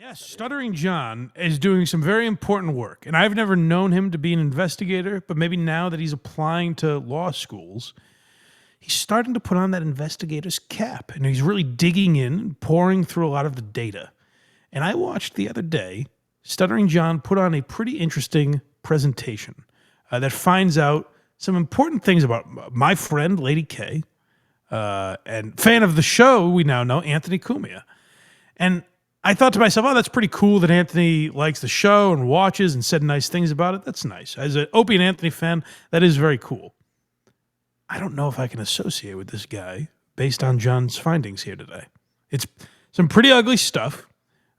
Yes, Stuttering John is doing some very important work, and I've never known him to be an investigator, but maybe now that he's applying to law schools, he's starting to put on that investigator's cap, and he's really digging in and pouring through a lot of the data. And I watched the other day, Stuttering John put on a pretty interesting presentation that finds out some important things about my friend, Lady K, and fan of the show, we now know, Anthony Cumia. And I thought to myself, oh, that's pretty cool that Anthony likes the show and watches and said nice things about it. That's nice. As an Opie and Anthony fan, that is very cool. I don't know if I can associate with this guy based on John's findings here today. It's some pretty ugly stuff.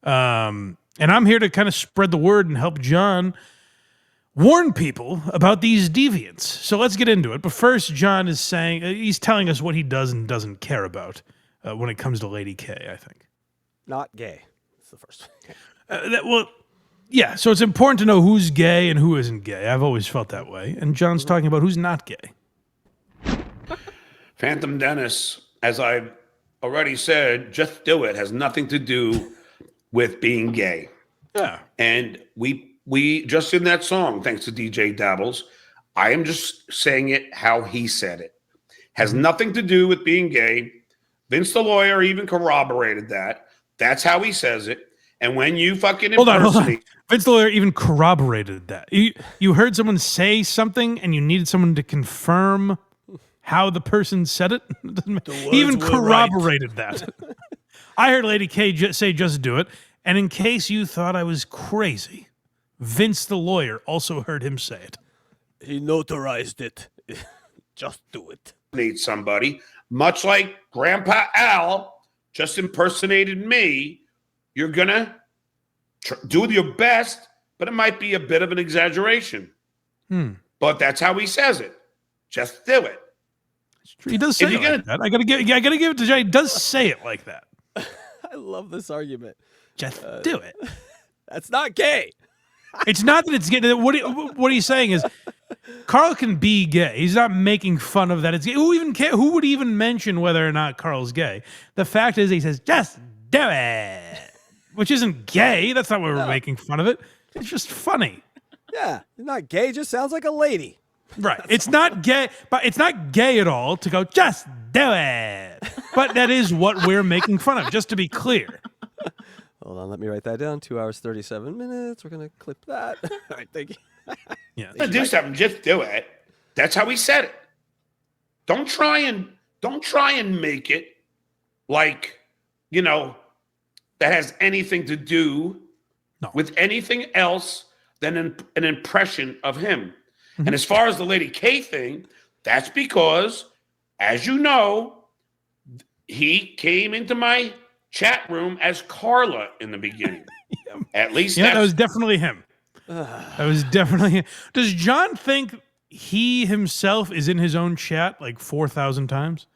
And I'm here to kind of spread the word and help John warn people about these deviants. So let's get into it. But first, John is saying, he's telling us what he does and doesn't care about when it comes to Lady K, I think. Not gay. That's the first one. Well, yeah, so it's important to know who's gay and who isn't gay. I've always felt that way. And John's talking about who's not gay. Phantom Dennis, as I've already said, just do it, has nothing to do with being gay. Yeah. And we just in that song, thanks to DJ Dabbles, I am just saying it how he said it. Has nothing to do with being gay. Vince the lawyer even corroborated that. That's how he says it. And when you fucking hold on. Vince the lawyer even corroborated that. You heard someone say something and you needed someone to confirm how the person said it. He even corroborated that. I heard Lady K say just do it. And in case you thought I was crazy, Vince the lawyer also heard him say it. He notarized it. Just do it. Need somebody, much like Grandpa Al just impersonated me. You're gonna do your best, but it might be a bit of an exaggeration. But that's how he says it. Just do it. He does say it like that. I gotta give it to Jay. He does say it like that. I love this argument. Just do it. That's not gay. It's not that it's gay. What he's saying is, Karl can be gay. He's not making fun of that. It's gay. Who would even mention whether or not Karl's gay? The fact is, he says, just do it, which isn't gay. That's not why we're making fun of it. It's just funny. Yeah, it's not gay. It just sounds like a lady. Right. It's not gay, but it's not gay at all to go, just do it. But that is what we're making fun of, just to be clear. Hold on, let me write that down. 2 hours, 37 minutes. We're going to clip that. All right, thank you. Yeah. Do something, just do it. That's how he said it. Don't try and make it like, that has anything to do with anything else than an impression of him. And as far as the Lady K thing, that's because, as you know, he came into my chat room as Carla in the beginning. At least that was definitely him. That was definitely him. Does John think he himself is in his own chat like 4,000 times?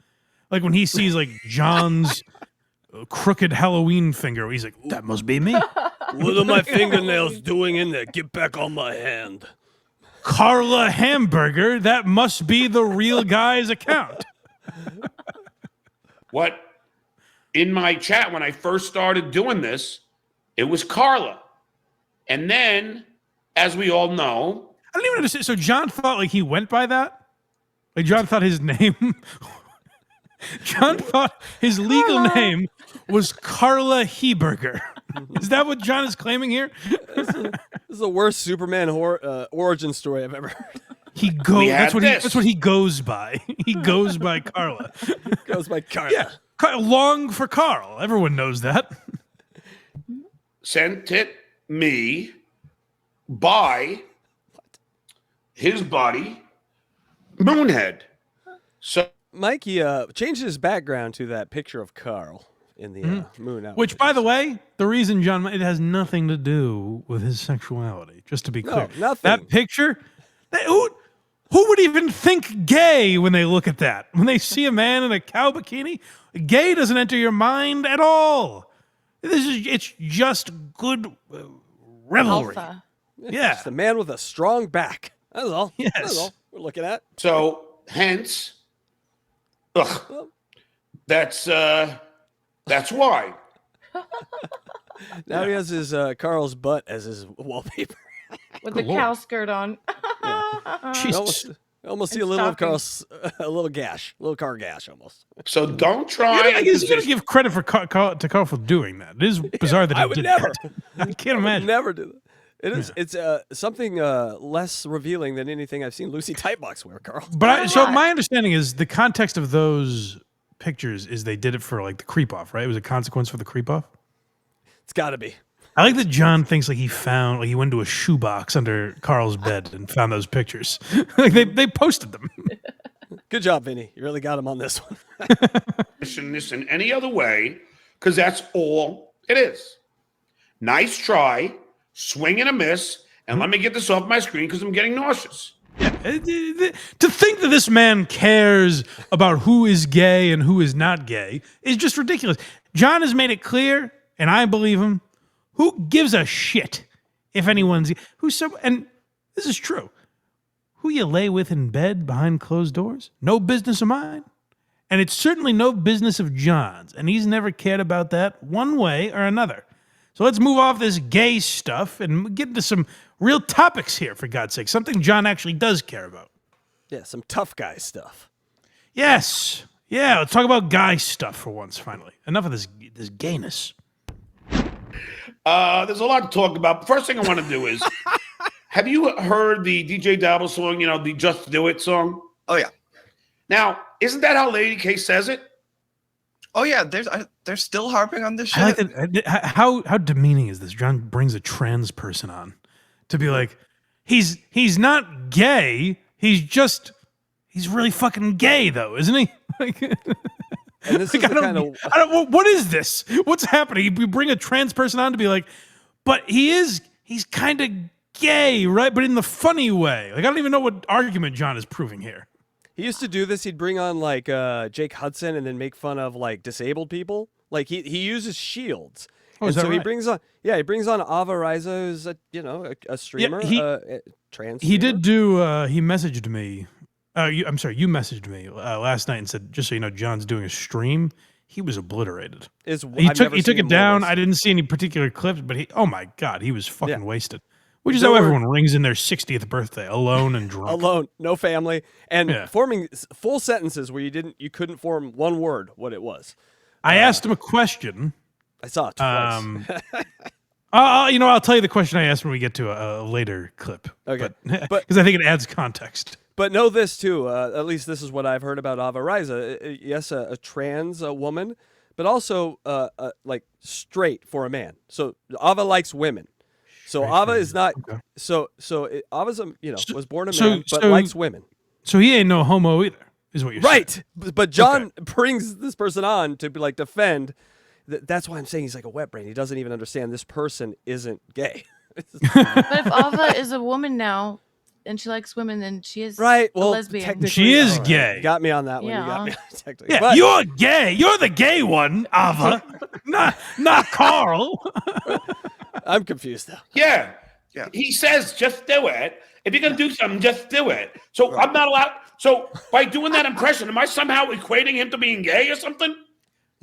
Like when he sees like John's crooked Halloween finger, he's like, that must be me. What are my fingernails doing in there? Get back on my hand. Carla Hamburger, that must be the real guy's account. What? In my chat, when I first started doing this, it was Carla. And then, as we all know... I don't even understand. So John thought like he went by that? Like John thought his name... John thought his legal name was Carla Heberger. Is that what John is claiming here? This is the worst Superman origin story I've ever heard. That's what he goes by. He goes by Carla. Goes by Carla. Yeah. Long for Karl. Everyone knows that. Sent it me by his buddy, Moonhead. So Mike, he changed his background to that picture of Karl in the moon outfit. Which, by the way, the reason John, it has nothing to do with his sexuality, just to be clear. No, nothing. That picture, who would even think gay when they look at that? When they see a man in a cow bikini, gay doesn't enter your mind at all. It's just good revelry. Alpha. Yeah. It's the man with a strong back. That's all. Yes. That's all we're looking at. So, hence, that's why. Now he has his Carl's butt as his wallpaper. With the Lord. cow skirt on. Jesus. Almost see a And little of stockings. Carl's, a little gash, a little car gash almost. So don't I try. guess you gotta give credit for to Karl for doing that. It is bizarre that he I would did never. that. I can't imagine. Never do that. It is. It's something less revealing than anything I've seen Lucy Tightbox wear, Carl. But so my understanding is the context of those pictures is they did it for like the creep off, right? It was a consequence for the creep off. It's got to be. I like that John thinks like he went to a shoebox under Carl's bed and found those pictures. Like they posted them. Good job, Vinny. You really got him on this one. This in any other way, because that's all it is. Nice try, swing and a miss, and let me get this off my screen because I'm getting nauseous. To think that this man cares about who is gay and who is not gay is just ridiculous. John has made it clear, and I believe him. Who gives a shit if anyone's and this is true. Who you lay with in bed behind closed doors? No business of mine. And it's certainly no business of John's. And he's never cared about that one way or another. So let's move off this gay stuff and get into some real topics here, for God's sake. Something John actually does care about. Yeah, some tough guy stuff. Yes. Yeah, let's talk about guy stuff for once, finally. Enough of this gayness. There's a lot to talk about. First thing I want to do is, have you heard the DJ Dabble song, the Just Do It song? Oh, yeah. Now, isn't that how Lady K says it? Oh, yeah. They're still harping on this shit. I like that. How demeaning is this? John brings a trans person on to be like, he's not gay. He's really fucking gay, though, isn't he? Like, And this is the kind of what is this? What's happening? You bring a trans person on to be like, but he's kind of gay, right? But in the funny way. Like, I don't even know what argument John is proving here. He used to do this. He'd bring on like Jake Hudson and then make fun of like disabled people. Like he uses shields. Oh, and is that so he right? brings on Ava Riza, who's a streamer, trans. He streamer. did do. He messaged me. You messaged me last night and said, just so you know, John's doing a stream. He was obliterated. He took it down. I didn't see any particular clips, but oh my God, he was fucking wasted. Which is how everyone rings in their 60th birthday, alone and drunk. Alone, no family, and forming full sentences where you couldn't form one word what it was. I asked him a question. I saw it twice. I'll tell you the question I asked when we get to a later clip. Okay. But because I think it adds context. But know this too. At least this is what I've heard about Ava Riza. Yes, a trans woman, but also like straight for a man. So Ava likes women. So Ava is not. Okay. So Ava's was born a man, but likes women. So he ain't no homo either, is what you're saying. Right. But John brings this person on to be like defend. That's why I'm saying he's like a wet brain. He doesn't even understand this person isn't gay. But if Ava is a woman now and she likes women, then she is a lesbian. She is gay. You got me on that one. Yeah. You got me technically. Yeah, but you're gay. You're the gay one, Ava. not Karl. I'm confused though. Yeah. He says, just do it. If you're going to do something, just do it. So I'm not allowed. So by doing that impression, am I somehow equating him to being gay or something?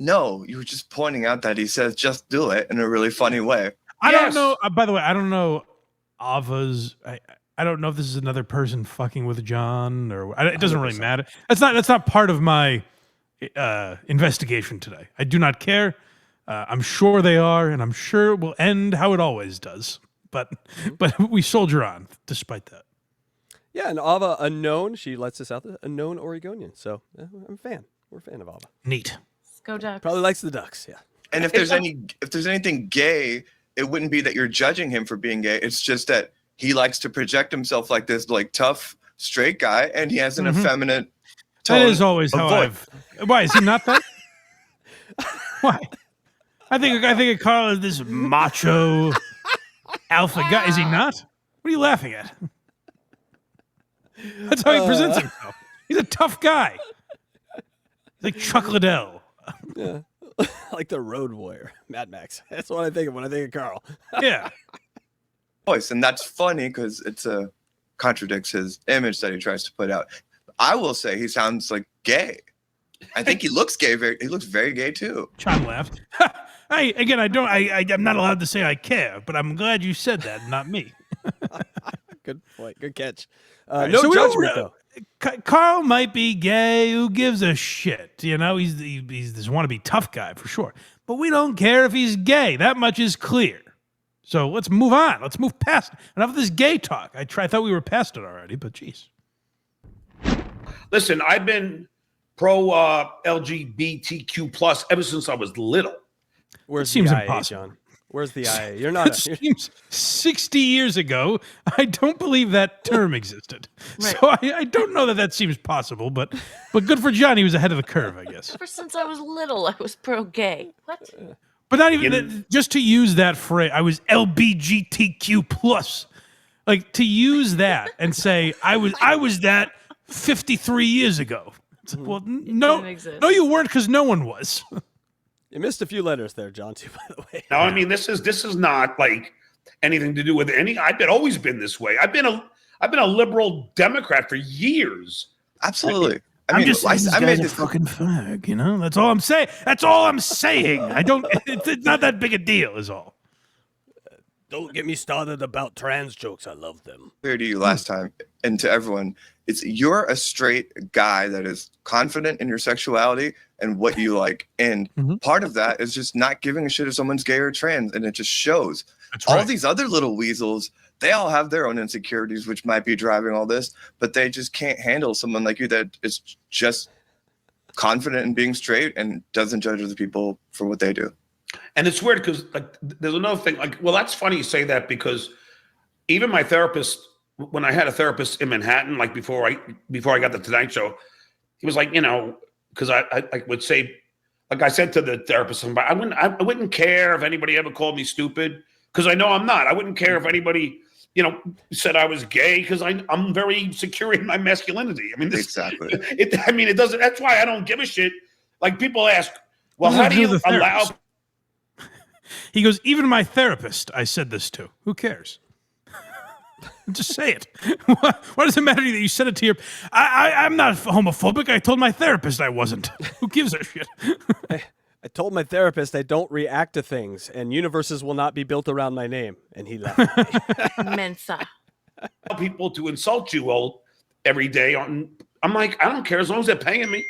No, you were just pointing out that he says just do it in a really funny way. I don't know. By the way, I don't know Ava's. I don't know if this is another person fucking with John or it doesn't really matter. That's not part of my investigation today. I do not care. I'm sure they are, and I'm sure it will end how it always does. But we soldier on despite that. Yeah, and Ava, a known, she lets us out there, a known Oregonian. So I'm a fan. We're a fan of Ava. Neat. Go Ducks. Probably likes the Ducks, yeah. And if there's anything gay, it wouldn't be that you're judging him for being gay. It's just that he likes to project himself like this, like tough straight guy, and he has an effeminate tone. That is always how I've. Why is he not that? Why? I think Karl is this macho alpha guy. Is he not? What are you laughing at? That's how he presents himself. He's a tough guy. He's like Chuck Liddell. Yeah. Like the road warrior, Mad Max. That's what I think of when I think of Karl. Yeah. Voice, and that's funny because it contradicts his image that he tries to put out. I will say he sounds like gay. I think he looks gay. He looks very gay too. John laughed. I'm not allowed to say I care, but I'm glad you said that, not me. Good point. Good catch. Right, no so we don't judgment, though. Karl might be gay. Who gives a shit? You know, he's this wannabe tough guy for sure. But we don't care if he's gay. That much is clear. So let's move on. Let's move past enough of this gay talk. I thought we were past it already, but geez. Listen, I've been pro LGBTQ plus ever since I was little. Where's Seems the IA, impossible. John? Where's the IA? You're not. Seems 60 years ago. I don't believe that term existed. Right. So I don't know that seems possible, but good for John. He was ahead of the curve, I guess. Ever since I was little, I was pro-gay. What? But not even just to use that phrase. I was LBGTQ plus. Like to use that and say I was that 53 years ago. Well, no, you weren't because no one was. You missed a few letters there, John, too, by the way. No, I mean this is not like anything to do with any. I've always been this way. I've been a liberal Democrat for years. Absolutely. I made this fucking fag, you know? That's all I'm saying. That's all I'm saying. It's not that big a deal, is all. Don't get me started about trans jokes. I love them. Clear to you last time, and to everyone, you're a straight guy that is confident in your sexuality and what you like. And part of that is just not giving a shit if someone's gay or trans, and it just shows. That's right. All these other little weasels, they all have their own insecurities, which might be driving all this, but they just can't handle someone like you that is just confident in being straight and doesn't judge other people for what they do. And it's weird because like there's another thing. Like, well, that's funny you say that because even my therapist, when I had a therapist in Manhattan, like before I got the Tonight Show, he was like, you know, because I would say, like I said to the therapist, I wouldn't care if anybody ever called me stupid because I know I'm not. I wouldn't care if anybody, you know, said I was gay because I'm very secure in my masculinity. I mean, Exactly. It doesn't. That's why I don't give a shit. Like people ask, well, how do you allow? He goes, even my therapist, I said this to. Who cares? Just say it. What does it matter that you said it to your... I'm not homophobic. I told my therapist I wasn't. Who gives a shit? I told my therapist I don't react to things, and universes will not be built around my name, and he left me. Mensa. People to insult you all every day. I'm like, I don't care as long as they're paying me.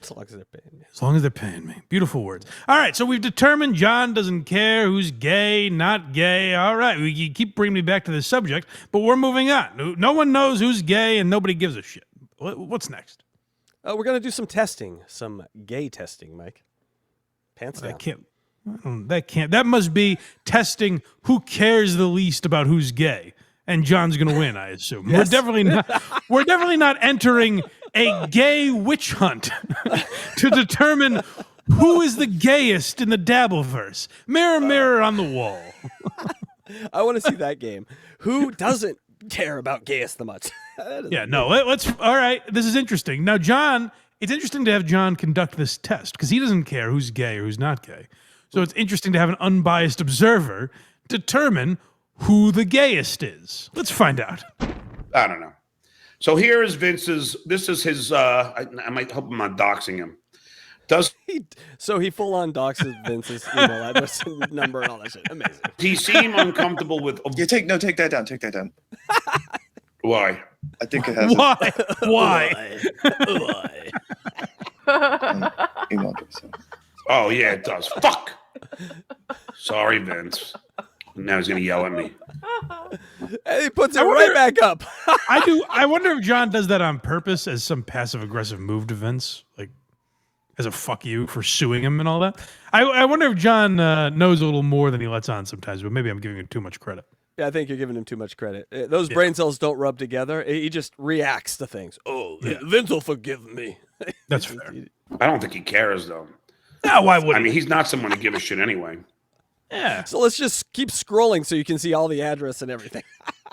As long as they're paying me. As long as they're paying me. Beautiful words. All right, so we've determined John doesn't care who's gay, not gay. All right, you keep bringing me back to this subject, but we're moving on. No one knows who's gay, and nobody gives a shit. What's next? We're going to do some testing, some gay testing, Mike. Pants down. That must be testing who cares the least about who's gay. And John's going to win, I assume. Yes. We're definitely not entering a gay witch hunt to determine who is the gayest in the Dabbleverse. Mirror, mirror on the wall. I want to see that game. Who doesn't care about gayest the much? Yeah, no, let's. All right, this is interesting. Now, John, it's interesting to have John conduct this test because he doesn't care who's gay or who's not gay. So it's interesting to have an unbiased observer determine who the gayest is. Let's find out. I don't know. So here is Vince's. This is his. I might hope I'm not doxing him. So he full on doxes Vince's email address and number and all that shit. Amazing. He seem uncomfortable with. Take that down. Take that down. Why? I think it has. Why? Email address. Oh yeah, it does. Fuck. Sorry, Vince. Now he's gonna yell at me. And he puts it right back up. I wonder if John does that on purpose as some passive aggressive move to Vince, like as a fuck you for suing him and all that. I wonder if John knows a little more than he lets on sometimes, but maybe I'm giving him too much credit. Yeah, I think you're giving him too much credit. Those brain cells don't rub together. He just reacts to things. Oh, yeah. Vince will forgive me. That's fair. I don't think he cares though. No, why would I mean, he's not someone to give a shit anyway. Yeah. So let's just keep scrolling so you can see all the address and everything.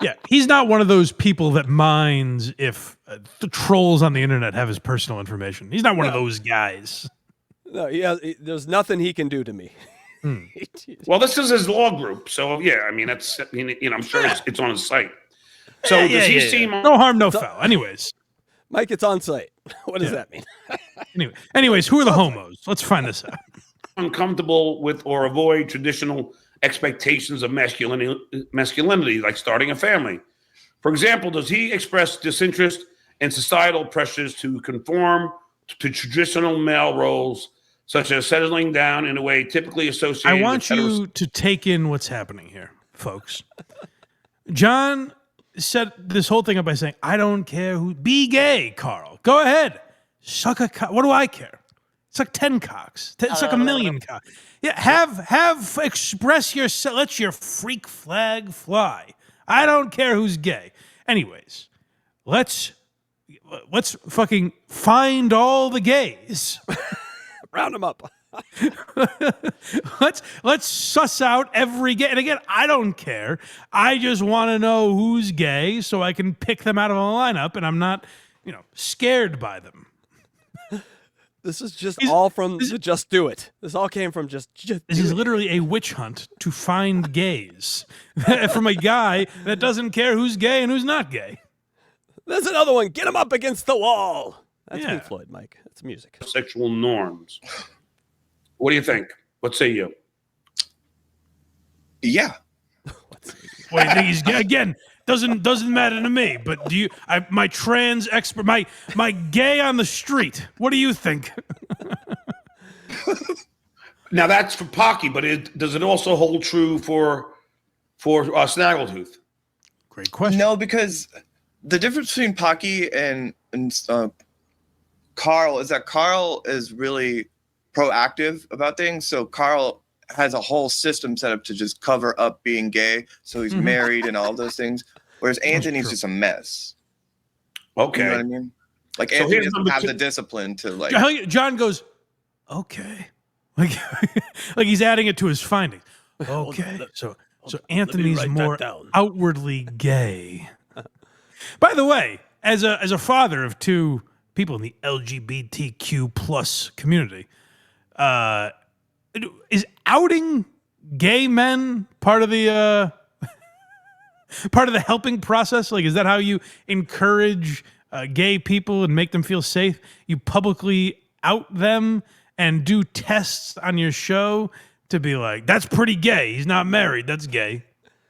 Yeah, he's not one of those people that minds if the trolls on the internet have his personal information. He's not one of those guys. No, there's nothing he can do to me. Well, this is his law group, so yeah. I mean, I'm sure it's on his site. So does he seem no harm, no foul? Anyways, Mike, it's on site. What does that mean? Anyways, who are the homos? Let's find this out. uncomfortable with or avoid traditional expectations of masculinity, like starting a family? For example, does he express disinterest in societal pressures to conform to traditional male roles, such as settling down in a way typically associated I want with you to take in what's happening here, folks. John set this whole thing up by saying, I don't care who, be gay, Karl. Go ahead. Suck a cock. What do I care? Suck 10 cocks. Suck a million cocks. Yeah, have express yourself. Let your freak flag fly. I don't care who's gay. Anyways, let's fucking find all the gays. Round them up. let's suss out every gay. And again, I don't care. I just want to know who's gay so I can pick them out of a lineup, and I'm not, scared by them. This is just all from the Just Do It. This all came from just This is literally a witch hunt to find gays from a guy that doesn't care who's gay and who's not gay. There's another one. Get him up against the wall. That's Yeah. Pink Floyd, Mike. That's music. sexual norms. What do you think? What say you? Yeah. What do you think he's gay? Again, doesn't matter to me. But do you? My trans expert, my gay on the street. What do you think? Now that's for Pocky, but does it also hold true for Snaggletooth? Great question. No, because the difference between Pocky and Karl is that Karl is really proactive about things. So Karl has a whole system set up to just cover up being gay. So he's married and all those things. Whereas Anthony's just a mess. Okay. You know what I mean? Like, So Anthony here's doesn't number have two. the discipline to like. John goes, okay, like he's adding it to his findings. Okay, so Anthony's write that more down. outwardly gay. By the way, as a father of two people in the LGBTQ plus community, is outing gay men part of the helping process? Like, is that how you encourage gay people and make them feel safe? You publicly out them and do tests on your show to be like, that's pretty gay. He's not married. That's gay.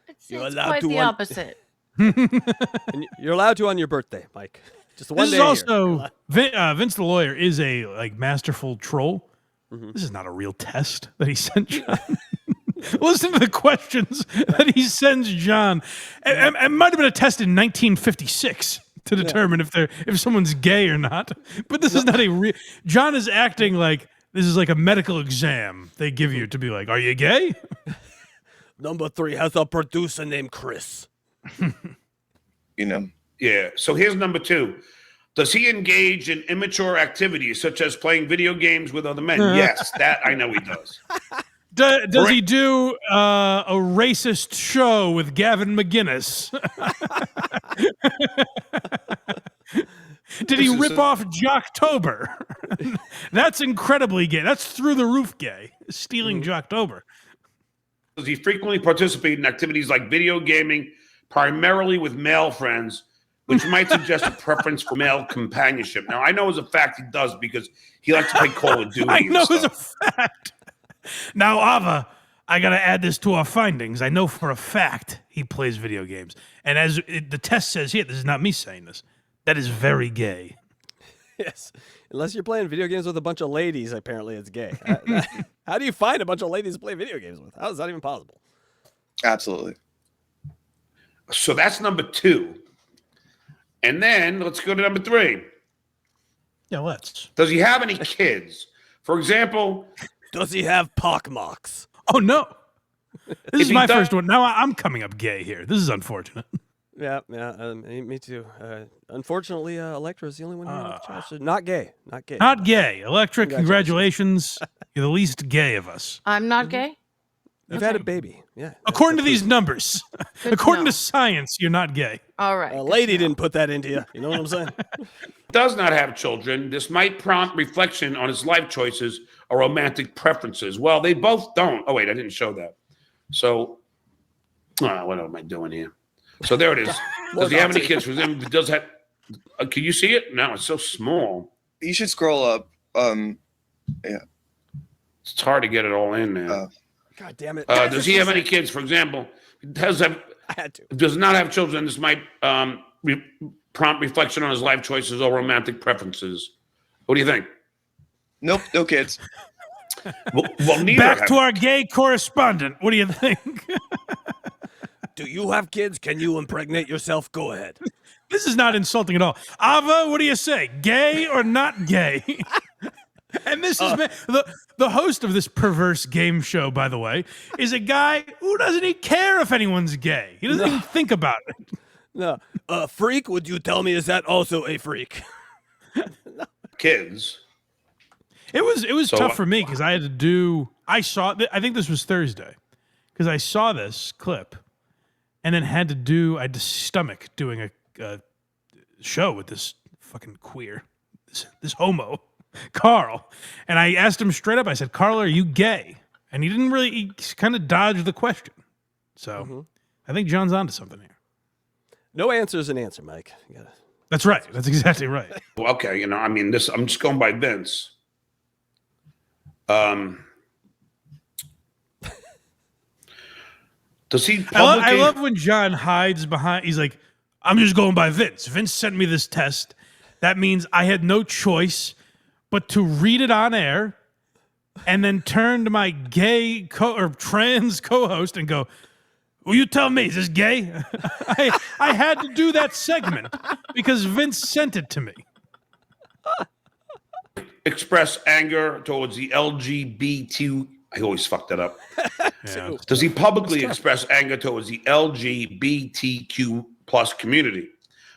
It's You're allowed quite to the one- opposite. And you're allowed to on your birthday, Mike. Just one This day. is a year. also Vince the lawyer is a masterful troll. This is not a real test that he sent John. Listen to the questions that he sends John. It might have been a test in 1956 to determine if someone's gay or not. But this is not a real. John is acting like this is like a medical exam they give you to be like, are you gay? Number 3 has a producer named Chris. You know, Yeah. So here's number 2. Does he engage in immature activities such as playing video games with other men? Yes, that I know he does. Does he do a racist show with Gavin McGinnis? Did he rip off Jocktober? That's incredibly gay. That's through the roof gay. Stealing Jocktober. Does he frequently participate in activities like video gaming, primarily with male friends, which might suggest a preference for male companionship? Now, I know as a fact he does because he likes to play Call of Duty. I and know as a stuff. fact. Now, Ava, I got to add this to our findings. I know for a fact he plays video games. And as the test says here, this is not me saying this, that is very gay. Yes. Unless you're playing video games with a bunch of ladies, apparently it's gay. How do you find a bunch of ladies to play video games with? How is that even possible? absolutely. So that's number 2. And then let's go to number 3. Yeah, let's. Does he have any kids? For example, Does he have pockmarks? Oh, no. This If is he my does- first one. Now I'm coming up gay here. This is unfortunate. Yeah, me too. Unfortunately, Electra is the only one here with a child. So not gay. Not gay. Not gay. Electra, congratulations. You're the least gay of us. I'm not gay. You've had a baby. Yeah. According to these numbers, Good to according know. to science, you're not gay. All right. A good lady to know. didn't put that into you. You know what I'm saying? does not have children. This might prompt reflection on his life choices or romantic preferences. Well, they both don't. Oh, wait, I didn't show that. So, what am I doing here? So there it is. Does he have any kids? For him, does have? Can you see it? No, it's so small. You should scroll up. Yeah. It's hard to get it all in there. God damn it. Does he have any kids? For example, I had to. does not have children. This might prompt reflection on his life choices or romantic preferences. What do you think? Nope, no kids. Well, neither Back have. to our gay correspondent. What do you think? Do you have kids? Can you impregnate yourself? Go ahead. This is not insulting at all. Ava, what do you say? Gay or not gay? And this is the host of this perverse game show, by the way, is a guy who doesn't even care if anyone's gay. He doesn't even think about it. No. Freak, would you tell me, is that also a freak? Kids. It was So, tough for me because I had to do. I think this was Thursday because I saw this clip, and then had to stomach doing a show with this fucking queer, this homo, Karl, and I asked him straight up. I said, "Karl, are you gay?" And he didn't really. He kind of dodged the question. So I think John's onto something here. No answer is an answer, Mike. That's right. That's exactly right. Well, okay, I'm just going by Vince. Does he I love when John hides behind. He's like, I'm just going by Vince. Vince sent me this test. That means I had no choice but to read it on air and then turn to my gay or trans co-host and go, will you tell me, is this gay? I had to do that segment because Vince sent it to me. express anger towards the LGBT? I always fuck that up. Yeah. Does he publicly express anger towards the LGBTQ plus community?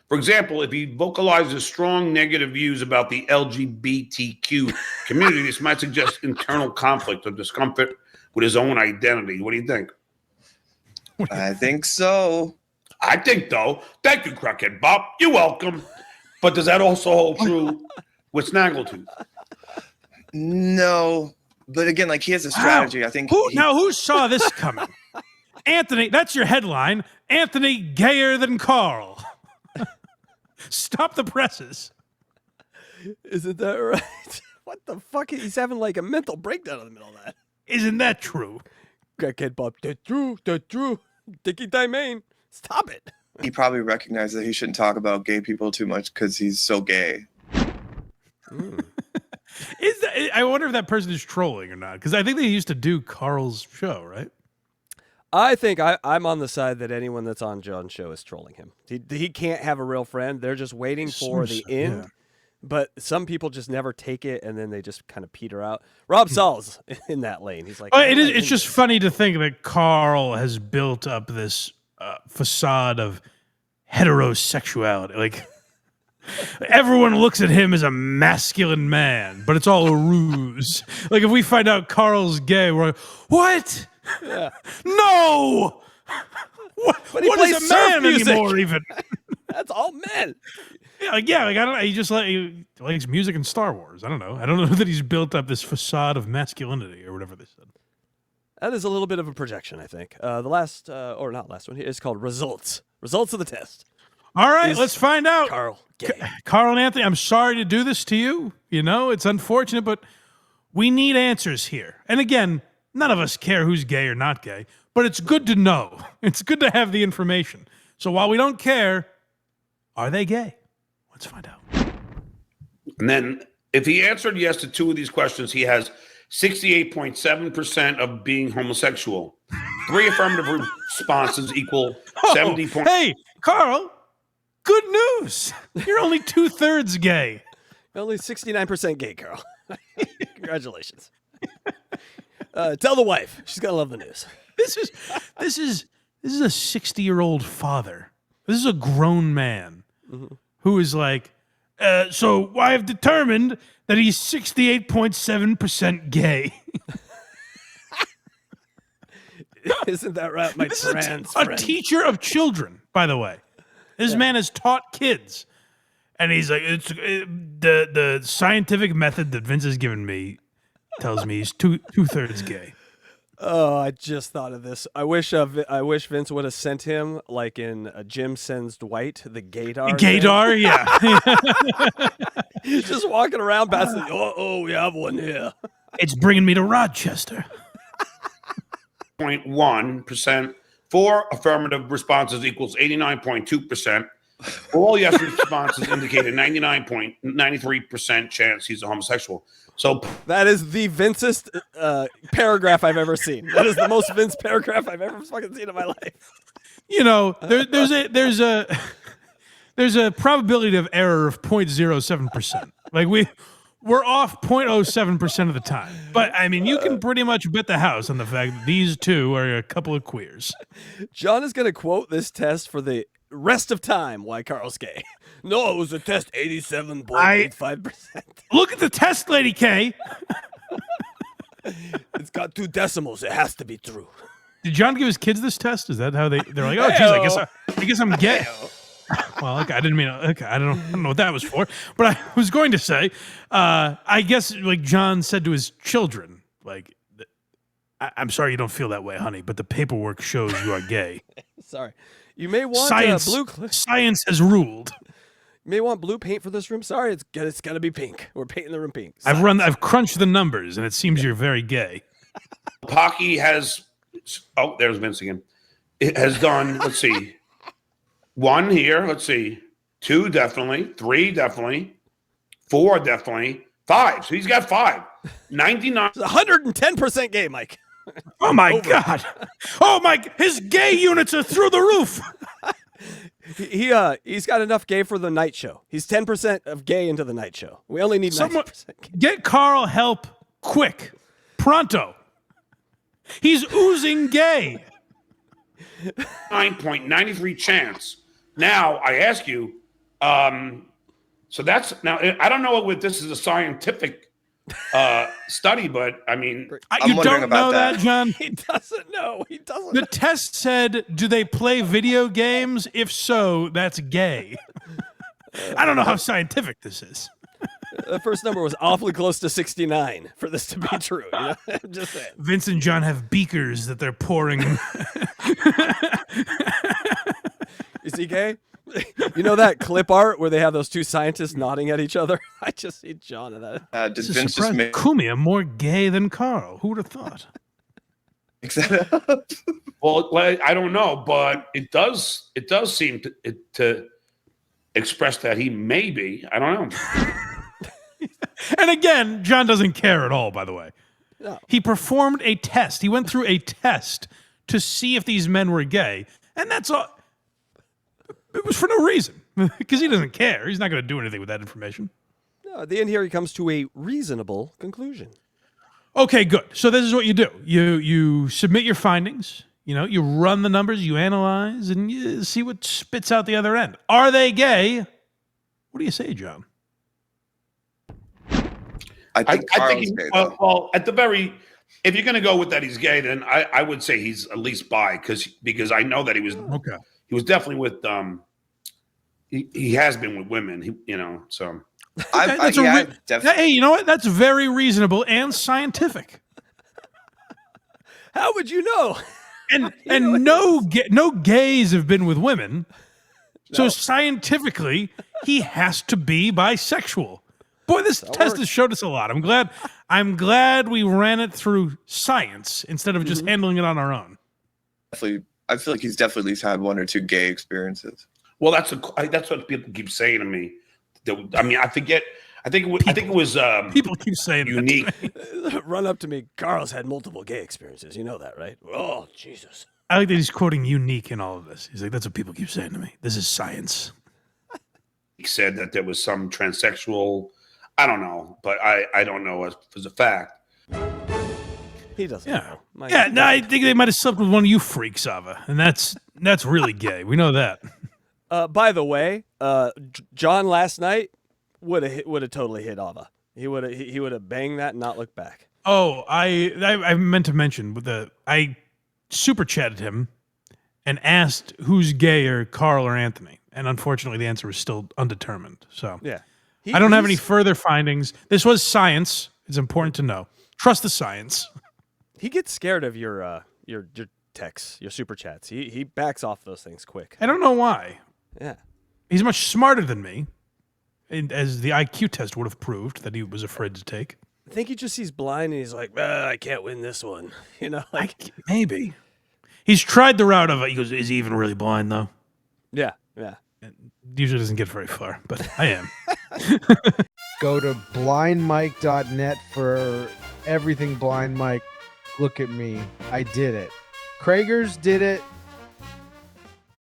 For example, if he vocalizes strong negative views about the LGBTQ community, this might suggest internal conflict or discomfort with his own identity. What do you think? I think so. I think, though, thank you, Crackhead Bob. You're welcome. But does that also hold true with Snaggletooth? No. But again, like, he has a strategy. Wow. I think. Who saw this coming? Anthony, that's your headline. Anthony gayer than Karl. Stop the presses. Isn't that right? What the fuck? He's having like a mental breakdown in the middle of that. Isn't that true? Crackhead Bob, that's true. Dicky Main. Stop it. He probably recognized that he shouldn't talk about gay people too much because he's so gay. I wonder if that person is trolling or not, because I think they used to do Karl's show, right? I think I'm on the side that anyone that's on John's show is trolling him. He can't have a real friend. They're just waiting for the end. Yeah. But some people just never take it, and then they just kind of peter out. Rob Saul's in that lane. He's like, it's just funny to think that Karl has built up this facade of heterosexuality. Like, everyone looks at him as a masculine man, but it's all a ruse. Like, if we find out Karl's gay, we're like, what? Yeah. No! What is a man anymore, even? That's all men. I don't know. He likes music and Star Wars. I don't know that he's built up this facade of masculinity or whatever they said. That is a little bit of a projection, I think. The last, or not last one here, is called Results. Results of the test. All right, let's find out. Karl, gay. Karl and Anthony, I'm sorry to do this to you. You know, it's unfortunate, but we need answers here. And again, none of us care who's gay or not gay, but it's good to know. It's good to have the information. So while we don't care, are they gay? Let's find out. And then if he answered yes to two of these questions, he has 68.7% of being homosexual. 3 affirmative responses equal 70. Hey, Karl, good news. You're only 2/3 gay. Only 69% gay, Karl. Congratulations. Tell the wife. She's got to love the news. This is a 60-year-old father. This is a grown man who is like, so I've determined that he's 68.7% gay. Isn't that right, my This trans is friend? a teacher of children, by the way. This man has taught kids. And he's like, the scientific method that Vince has given me tells me he's 2/3 gay. Oh, I just thought of this. I wish Vince would have sent him like in Jim Sends Dwight, the gaydar. Gaydar, yeah. He's just walking around passing. Oh, we have one here. It's bringing me to Rochester. 0.1%. For affirmative responses equals 89.2%. All yes responses indicate a 99.93% chance he's a homosexual. So That is the Vincest paragraph I've ever seen. That is the most Vince paragraph I've ever fucking seen in my life. You know, there's a probability of error of 0.07%. Like we're off 0.07% of the time. But I mean, you can pretty much bet the house on the fact that these two are a couple of queers. John is going to quote this test for the rest of time why Karl's gay. No, it was a test 87.85%. Look at the test, Lady K. It's got 2 decimals. It has to be true. Did John give his kids this test? Is that how they're like, oh, geez, I guess I'm gay. Well, okay, I didn't mean. Okay, I don't know what that was for. But I was going to say, I guess like John said to his children, like, I'm sorry you don't feel that way, honey, but the paperwork shows you are gay. Sorry, you may want Science has ruled. You may want blue paint for this room. Sorry, it's got to be pink. We're painting the room pink. I've crunched the numbers, and it seems you're very gay. Pocky has. Oh, there's Vince again. It has done. Let's see. 1 here. Let's see. 2 definitely. 3 definitely. 4 definitely. 5. So he's got 5. 99. 110% gay, Mike. Oh my God. Oh my. His gay units are through the roof. He's got enough gay for the night show. He's 10% of gay into the night show. We only need 90% gay. Get Karl help quick. Pronto. He's oozing gay. 9.93 chance. Now I ask you, so that's now I don't know if this is a scientific study, but I mean, you don't know that, John? He doesn't know. He doesn't. The test said, do they play video games? If so, that's gay. I don't know how scientific this is. The first number was awfully close to 69 for this to be true. You know? I'm just saying. Vince and John have beakers that they're pouring. Is he gay? You know that clip art where they have those 2 scientists nodding at each other? I just see John in that. Did Vince just make Cumia more gay than Karl? Who would have thought? well, I don't know, but it does seem to express that he may be. I don't know. And again, John doesn't care at all, by the way. No. He performed a test. He went through a test to see if these men were gay. And that's all. It was for no reason. Because he doesn't care. He's not going to do anything with that information. No, at the end here, he comes to a reasonable conclusion. Okay, good. So this is what you do. You submit your findings. You know, you run the numbers, you analyze, and you see what spits out the other end. Are they gay? What do you say, John? I think he's gay, well, at the very, if you're going to go with that he's gay, then I would say he's at least bi because I know that he was okay. He was definitely with he has been with women, so. Hey, you know what? That's very reasonable and scientific. How would you know? And no gays have been with women, so scientifically he has to be bisexual. Boy, this test has showed us a lot. I'm glad we ran it through science instead of just handling it on our own. Definitely, I feel like he's definitely at least had 1 or 2 gay experiences. Well, that's what people keep saying to me. I mean, I forget. I think it was people keep saying unique. Run up to me. Karl's had multiple gay experiences. You know that, right? Oh, Jesus. I like that he's quoting unique in all of this. He's like, that's what people keep saying to me. This is science. He said that there was some transsexual. I don't know, but I don't know if it was a fact. He doesn't know. No, I think they might have slept with one of you freaks, Ava, and that's really gay. We know that. By the way, John last night would have totally hit Ava. He would have banged that and not looked back. Oh, I meant to mention I super chatted him and asked who's gayer, Karl or Anthony, and unfortunately the answer was still undetermined. So yeah. I don't have any further findings. This was science. It's important to know. Trust the science. He gets scared of your texts, your super chats. He backs off those things quick. I don't know why. Yeah. He's much smarter than me, as the IQ test would have proved that he was afraid to take. I think he just sees blind and he's like, I can't win this one. You know, like Maybe. He's tried the route of it. He goes, is he even really blind, though? yeah. Usually doesn't get very far, but I am. Go to blindmike.net for everything Blind Mike. Look at me. I did it. Krager's did it.